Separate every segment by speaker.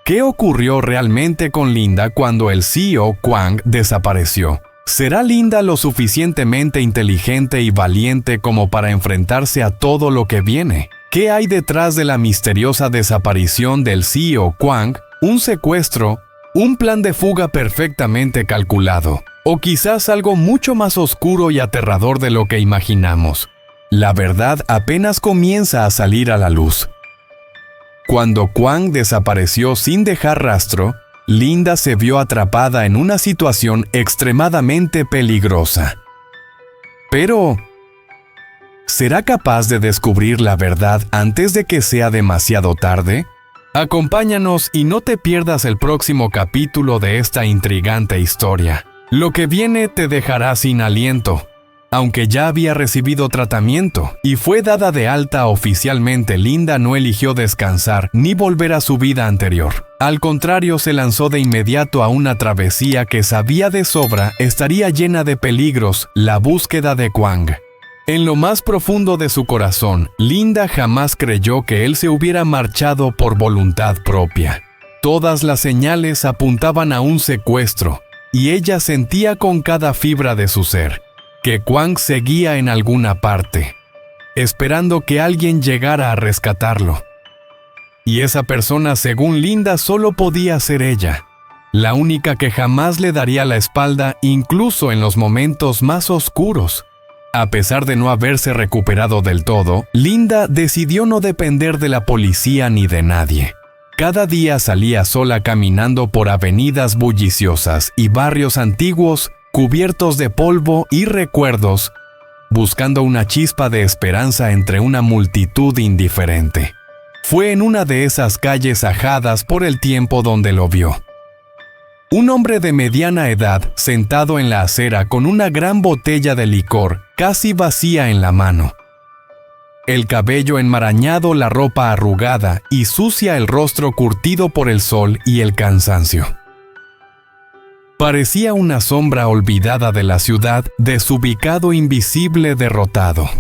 Speaker 1: ¿Qué ocurrió realmente con Linda cuando el CEO Kwang desapareció? ¿Será Linda lo suficientemente inteligente y valiente como para enfrentarse a todo lo que viene? ¿Qué hay detrás de la misteriosa desaparición del CEO Kwang? ¿Un secuestro? ¿Un plan de fuga perfectamente calculado? ¿O quizás algo mucho más oscuro y aterrador de lo que imaginamos? La verdad apenas comienza a salir a la luz. Cuando Kwang desapareció sin dejar rastro, Linda se vio atrapada en una situación extremadamente peligrosa. Pero, ¿será capaz de descubrir la verdad antes de que sea demasiado tarde? Acompáñanos y no te pierdas el próximo capítulo de esta intrigante historia. Lo que viene te dejará sin aliento. Aunque ya había recibido tratamiento y fue dada de alta oficialmente, Linda no eligió descansar ni volver a su vida anterior. Al contrario, se lanzó de inmediato a una travesía que sabía de sobra estaría llena de peligros: la búsqueda de Kwang. En lo más profundo de su corazón, Linda jamás creyó que él se hubiera marchado por voluntad propia. Todas las señales apuntaban a un secuestro, y ella sentía con cada fibra de su ser que Kwang seguía en alguna parte, esperando que alguien llegara a rescatarlo. Y esa persona, según Linda, solo podía ser ella, la única que jamás le daría la espalda, incluso en los momentos más oscuros. A pesar de no haberse recuperado del todo, Linda decidió no depender de la policía ni de nadie. Cada día salía sola caminando por avenidas bulliciosas y barrios antiguos cubiertos de polvo y recuerdos, buscando una chispa de esperanza entre una multitud indiferente. Fue en una de esas calles ajadas por el tiempo donde lo vio. Un hombre de mediana edad sentado en la acera con una gran botella de licor casi vacía en la mano. El cabello enmarañado, la ropa arrugada y sucia, el rostro curtido por el sol y el cansancio. Parecía una sombra olvidada de la ciudad, desubicado, invisible, derrotado.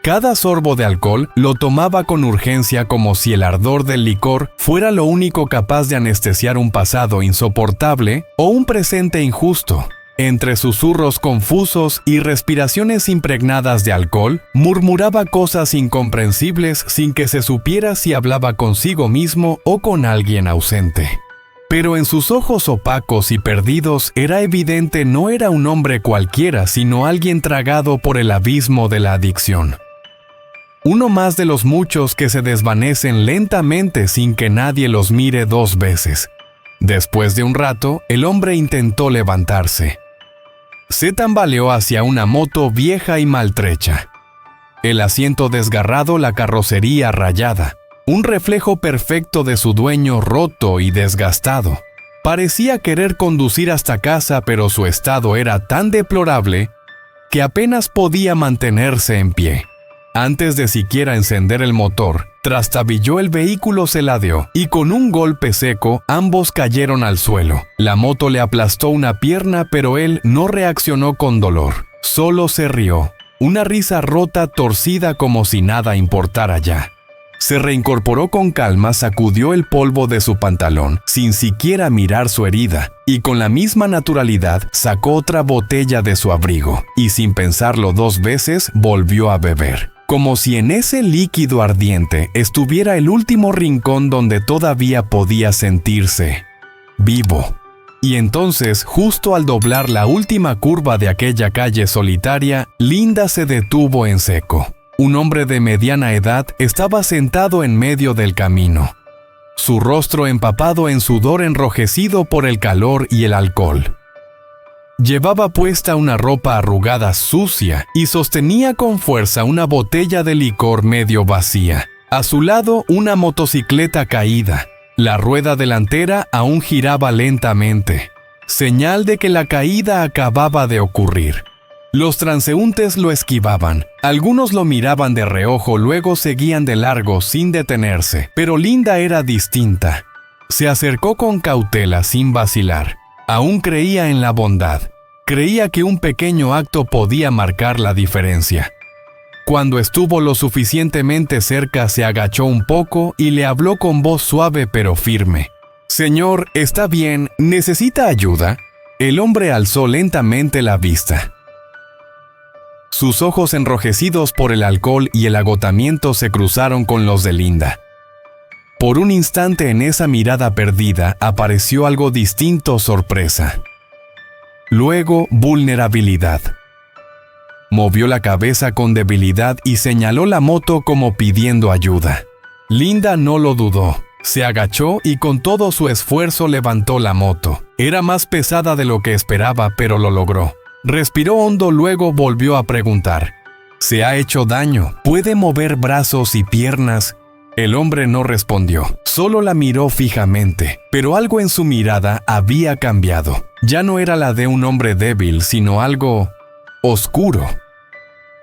Speaker 1: Cada sorbo de alcohol lo tomaba con urgencia, como si el ardor del licor fuera lo único capaz de anestesiar un pasado insoportable o un presente injusto. Entre susurros confusos y respiraciones impregnadas de alcohol, murmuraba cosas incomprensibles sin que se supiera si hablaba consigo mismo o con alguien ausente. Pero en sus ojos opacos y perdidos era evidente no era un hombre cualquiera, sino alguien tragado por el abismo de la adicción. Uno más de los muchos que se desvanecen lentamente sin que nadie los mire dos veces. Después de un rato, el hombre intentó levantarse. Se tambaleó hacia una moto vieja y maltrecha. El asiento desgarrado, la carrocería rayada. Un reflejo perfecto de su dueño roto y desgastado. Parecía querer conducir hasta casa, pero su estado era tan deplorable que apenas podía mantenerse en pie. Antes de siquiera encender el motor, trastabilló el vehículo, se ladeó y con un golpe seco ambos cayeron al suelo. La moto le aplastó una pierna, pero él no reaccionó con dolor. Solo se rió, una risa rota, torcida, como si nada importara ya. Se reincorporó con calma, sacudió el polvo de su pantalón, sin siquiera mirar su herida, y con la misma naturalidad sacó otra botella de su abrigo, y sin pensarlo dos veces volvió a beber, como si en ese líquido ardiente estuviera el último rincón donde todavía podía sentirse vivo. Y entonces, justo al doblar la última curva de aquella calle solitaria, Linda se detuvo en seco. Un hombre de mediana edad estaba sentado en medio del camino, su rostro empapado en sudor, enrojecido por el calor y el alcohol. Llevaba puesta una ropa arrugada, sucia, y sostenía con fuerza una botella de licor medio vacía. A su lado, una motocicleta caída. La rueda delantera aún giraba lentamente, señal de que la caída acababa de ocurrir. Los transeúntes lo esquivaban. Algunos lo miraban de reojo, luego seguían de largo sin detenerse. Pero Linda era distinta. Se acercó con cautela, sin vacilar. Aún creía en la bondad. Creía que un pequeño acto podía marcar la diferencia. Cuando estuvo lo suficientemente cerca, se agachó un poco y le habló con voz suave pero firme. Señor, está bien, ¿necesita ayuda? El hombre alzó lentamente la vista. Sus ojos enrojecidos por el alcohol y el agotamiento se cruzaron con los de Linda. Por un instante en esa mirada perdida apareció algo distinto: sorpresa. Luego, vulnerabilidad. Movió la cabeza con debilidad y señaló la moto como pidiendo ayuda. Linda no lo dudó. Se agachó y con todo su esfuerzo levantó la moto. Era más pesada de lo que esperaba, pero lo logró. Respiró hondo, luego volvió a preguntar: ¿se ha hecho daño? ¿Puede mover brazos y piernas? El hombre no respondió, solo la miró fijamente, pero algo en su mirada había cambiado. Ya no era la de un hombre débil, sino algo oscuro,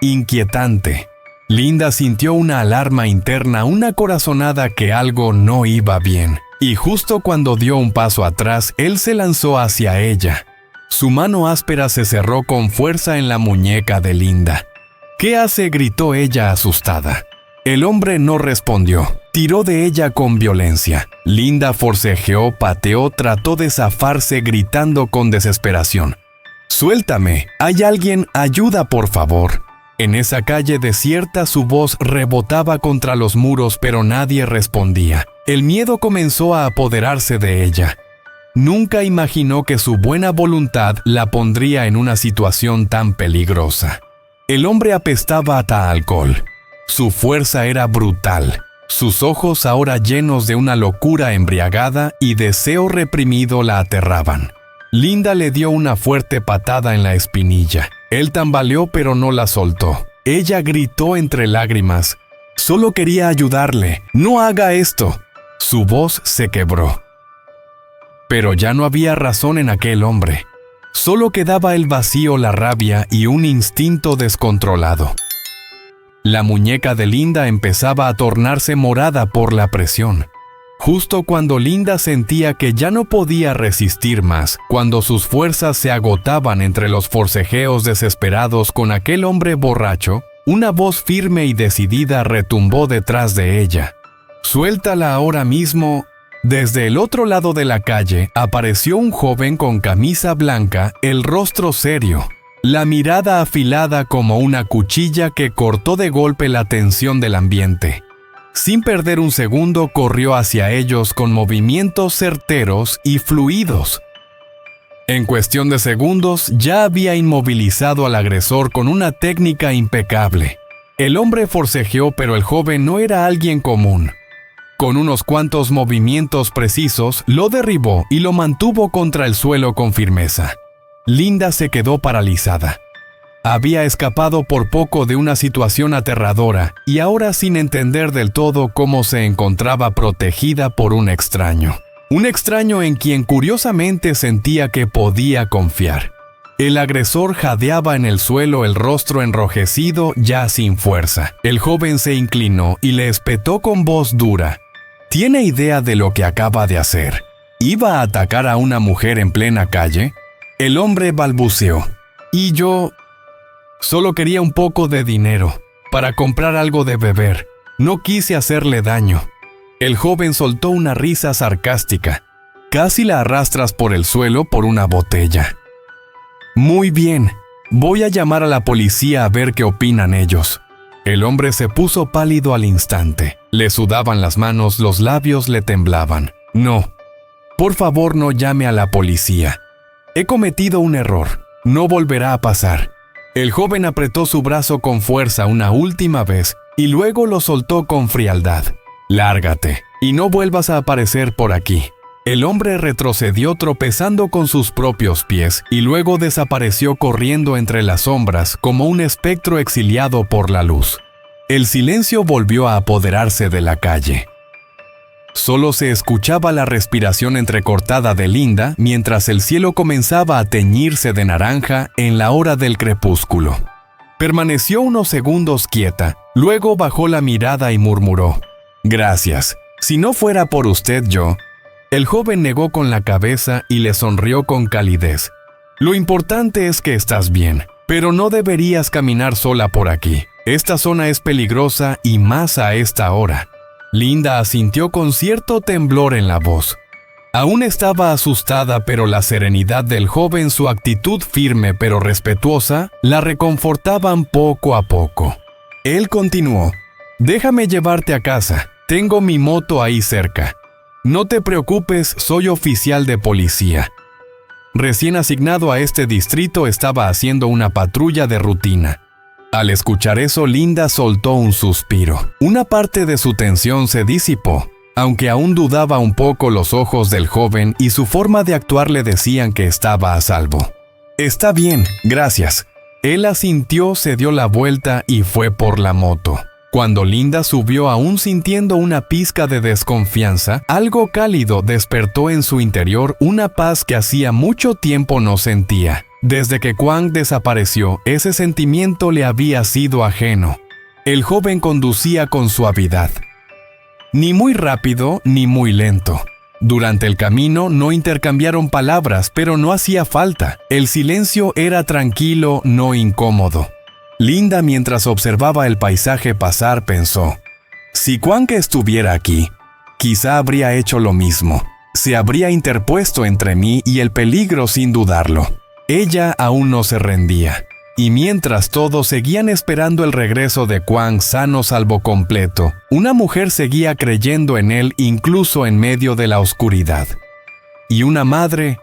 Speaker 1: inquietante. Linda sintió una alarma interna, una corazonada que algo no iba bien. Y justo cuando dio un paso atrás, él se lanzó hacia ella. Su mano áspera se cerró con fuerza en la muñeca de Linda. ¿Qué hace?, gritó ella asustada. El hombre no respondió. Tiró de ella con violencia. Linda forcejeó, pateó, trató de zafarse gritando con desesperación: «¡Suéltame! ¡Hay alguien! ¡Ayuda, por favor!». En esa calle desierta su voz rebotaba contra los muros, pero nadie respondía. El miedo comenzó a apoderarse de ella. Nunca imaginó que su buena voluntad la pondría en una situación tan peligrosa. El hombre apestaba a alcohol. Su fuerza era brutal. Sus ojos, ahora llenos de una locura embriagada y deseo reprimido, la aterraban. Linda le dio una fuerte patada en la espinilla. Él tambaleó, pero no la soltó. Ella gritó entre lágrimas: «Solo quería ayudarle. ¡No haga esto!». Su voz se quebró. Pero ya no había razón en aquel hombre. Solo quedaba el vacío, la rabia y un instinto descontrolado. La muñeca de Linda empezaba a tornarse morada por la presión. Justo cuando Linda sentía que ya no podía resistir más, cuando sus fuerzas se agotaban entre los forcejeos desesperados con aquel hombre borracho, una voz firme y decidida retumbó detrás de ella: «Suéltala ahora mismo». Desde el otro lado de la calle apareció un joven con camisa blanca, el rostro serio, la mirada afilada como una cuchilla que cortó de golpe la tensión del ambiente. Sin perder un segundo, corrió hacia ellos con movimientos certeros y fluidos. En cuestión de segundos, ya había inmovilizado al agresor con una técnica impecable. El hombre forcejeó, pero el joven no era alguien común. Con unos cuantos movimientos precisos, lo derribó y lo mantuvo contra el suelo con firmeza. Linda se quedó paralizada. Había escapado por poco de una situación aterradora y ahora, sin entender del todo cómo, se encontraba protegida por un extraño. Un extraño en quien curiosamente sentía que podía confiar. El agresor jadeaba en el suelo, el rostro enrojecido, ya sin fuerza. El joven se inclinó y le espetó con voz dura: ¿Tiene idea de lo que acaba de hacer? ¿Iba a atacar a una mujer en plena calle? El hombre balbuceó: «Y yo solo quería un poco de dinero para comprar algo de beber. No quise hacerle daño». El joven soltó una risa sarcástica. «Casi la arrastras por el suelo por una botella». «Muy bien, voy a llamar a la policía a ver qué opinan ellos». El hombre se puso pálido al instante. Le sudaban las manos, los labios le temblaban. «No, por favor, no llame a la policía. He cometido un error. No volverá a pasar». El joven apretó su brazo con fuerza una última vez y luego lo soltó con frialdad. «Lárgate y no vuelvas a aparecer por aquí». El hombre retrocedió tropezando con sus propios pies y luego desapareció corriendo entre las sombras como un espectro exiliado por la luz. El silencio volvió a apoderarse de la calle. Solo se escuchaba la respiración entrecortada de Linda mientras el cielo comenzaba a teñirse de naranja en la hora del crepúsculo. Permaneció unos segundos quieta, luego bajó la mirada y murmuró: «Gracias. Si no fuera por usted, yo…». El joven negó con la cabeza y le sonrió con calidez. «Lo importante es que estás bien, pero no deberías caminar sola por aquí. Esta zona es peligrosa y más a esta hora». Linda asintió con cierto temblor en la voz. Aún estaba asustada, pero la serenidad del joven, su actitud firme pero respetuosa, la reconfortaban poco a poco. Él continuó: «Déjame llevarte a casa. Tengo mi moto ahí cerca. No te preocupes, soy oficial de policía». Recién asignado a este distrito, estaba haciendo una patrulla de rutina. Al escuchar eso, Linda soltó un suspiro. Una parte de su tensión se disipó. Aunque aún dudaba un poco, los ojos del joven y su forma de actuar le decían que estaba a salvo. «Está bien, gracias». Él asintió, se dio la vuelta y fue por la moto. Cuando Linda subió, aún sintiendo una pizca de desconfianza, algo cálido despertó en su interior, una paz que hacía mucho tiempo no sentía. Desde que Kwang desapareció, ese sentimiento le había sido ajeno. El joven conducía con suavidad. Ni muy rápido ni muy lento. Durante el camino no intercambiaron palabras, pero no hacía falta. El silencio era tranquilo, no incómodo. Linda, mientras observaba el paisaje pasar, pensó: si Kwang estuviera aquí, quizá habría hecho lo mismo. Se habría interpuesto entre mí y el peligro sin dudarlo. Ella aún no se rendía. Y mientras todos seguían esperando el regreso de Kwang sano salvo completo, una mujer seguía creyendo en él incluso en medio de la oscuridad. Y una madre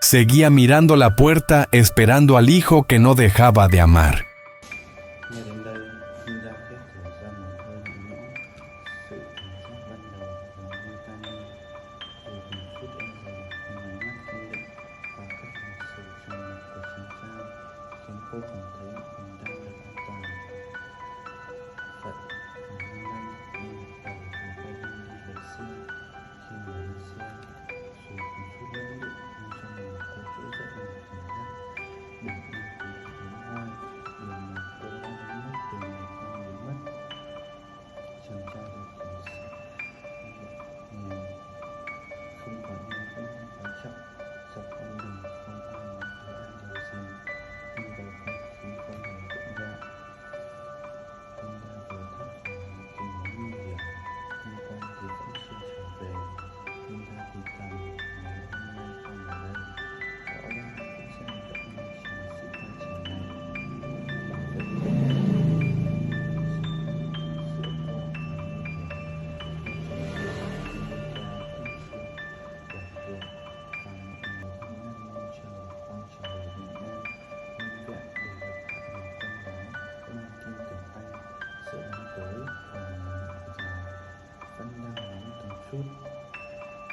Speaker 1: seguía mirando la puerta esperando al hijo que no dejaba de amar.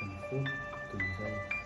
Speaker 2: Từng phút, từng giây